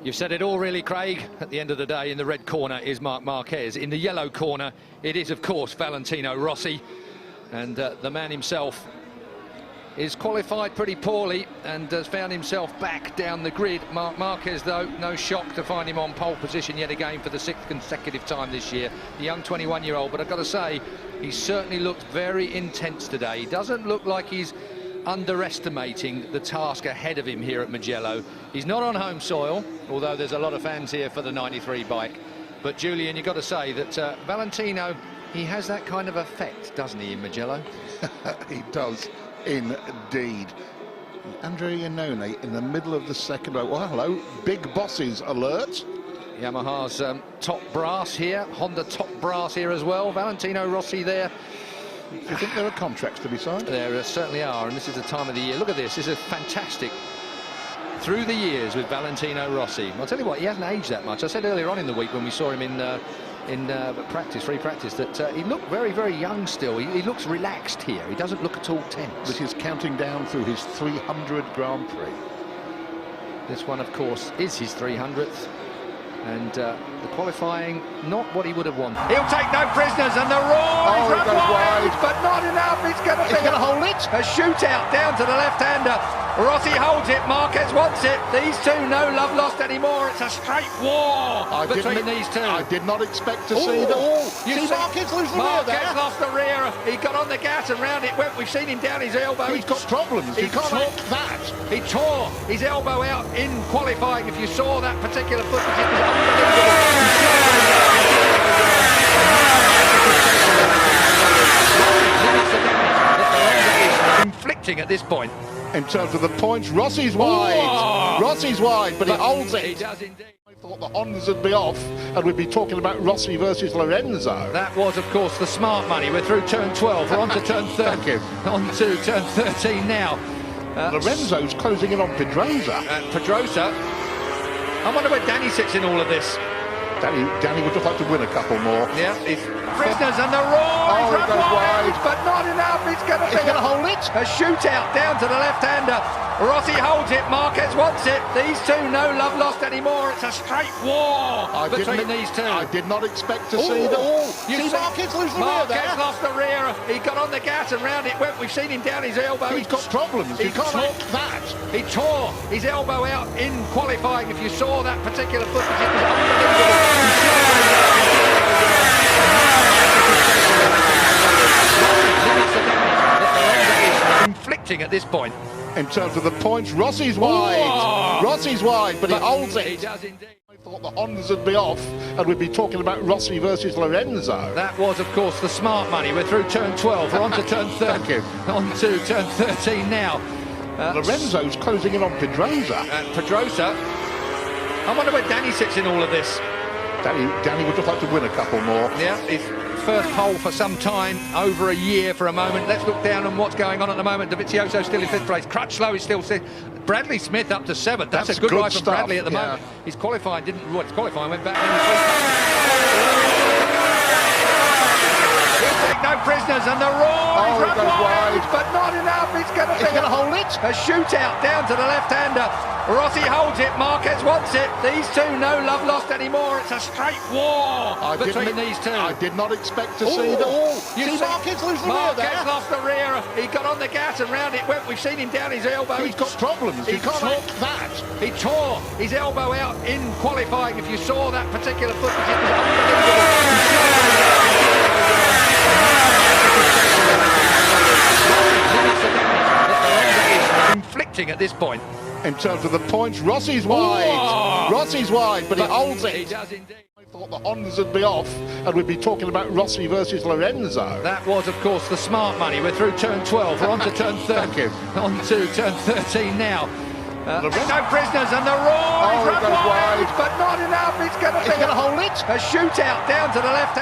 You've said it all really, Craig. At the end of the day, in the red corner is Marc Marquez. In the yellow corner, it is, of course, Valentino Rossi. And the man himself is qualified pretty poorly and has found himself back down the grid. Marc Marquez, though, no shock to find him on pole position yet again for the 6th consecutive time this year. The young 21-year-old, but I've got to say, he certainly looked very intense today. He doesn't look like he's underestimating the task ahead of him here at Mugello. He's not on home soil, although there's a lot of fans here for the 93 bike. But Julian, you've got to say that Valentino, he has that kind of effect, doesn't he, in Mugello? He does indeed. Andrea Iannone in the middle of the second row. Well, hello, big bosses alert. Yamaha's top brass here, Honda top brass here as well. Valentino Rossi there. Do you think there are contracts to be signed? There certainly are, and this is the time of the year. Look at this. This is fantastic. Through the years with Valentino Rossi. I'll tell you what, he hasn't aged that much. I said earlier on in the week when we saw him in practice, free practice, that he looked very, very young still. He looks relaxed here. He doesn't look at all tense. Which is counting down through his 300 Grand Prix. This one, of course, is his 300th. And the qualifying, not what he would have wanted. He'll take no prisoners, and the roar is run wide, but not enough. It's going to hold it. A shootout down to the left-hander. Rossi holds it, Marquez wants it. These two, no love lost anymore. It's a straight war between these two. I did not expect to see them. You see Marquez lose the rear there. Marquez lost the rear. He got on the gas and round it went. We've seen him down his elbow. He's got problems. You can't act that. He tore his elbow out in qualifying. If you saw that particular footage, it was unbelievable. Inflicting at this point. In terms of the points, Rossi's wide. Rossi's wide, but he holds it. He does indeed. I thought the Hondas would be off, and we'd be talking about Rossi versus Lorenzo. That was, of course, the smart money. We're through turn 12. We're on to turn 13. Thank you. On to turn 13 now. Lorenzo's closing in on Pedrosa. Pedrosa. I wonder where Danny sits in all of this. Danny would just like to win a couple more. Yeah, he's prisoners, and the roar is run wide, but not enough. It's going to hold it. A shootout down to the left-hander. Rossi holds it, Marquez wants it. These two, no love lost anymore. It's a straight war between these two. I did not expect to see them. You see Marquez lose the rear there. Marquez lost the rear. He got on the gas and round it went. We've seen him down his elbow. He's got problems. You can't act that. He tore his elbow out in qualifying. If you saw that particular footage, it was unbelievable. Inflicting at this point. In terms of the points, Rossi's wide. Rossi's wide, but he holds it. He does indeed. I thought the Hondas would be off, and we'd be talking about Rossi versus Lorenzo. That was, of course, the smart money. We're through turn 12. We're on to turn 13. Thank you. On to turn 13 now. Lorenzo's closing in on Pedrosa. Pedrosa. I wonder where Danny sits in all of this. Danny would just like to win a couple more. Yeah, his first pole for some time, over a year for a moment. Let's look down on what's going on at the moment. Dovizioso still in 5th place. Crutchlow is still 6th. Bradley Smith up to 7th. That's a good ride from Bradley at the moment. He's qualifying, his qualifying went back in the 3rd. He'll take no prisoners, and the roar is run wide, but not enough. It's going to hold it. A shootout down to the left-hander. Rossi holds it, Marquez wants it. These two, no love lost anymore. It's a straight war between these two. I did not expect to see them. You see Marquez lose the rear there. Marquez lost the rear. He got on the gas and round it went. We've seen him down his elbow. He's got problems. You can't act that. He tore his elbow out in qualifying. If you saw that particular footage, it was unbelievable. Inflicting at this point. In terms of the points, Rossi's wide. Rossi's wide, but he holds it. He does indeed. I thought the Hondas would be off, and we'd be talking about Rossi versus Lorenzo. That was, of course, the smart money. We're through turn 12. We're on to turn 13. Thank you. On to turn 13 now. No prisoners, and the roar is run wide, but not enough. It's going to hold it. A shootout down to the left.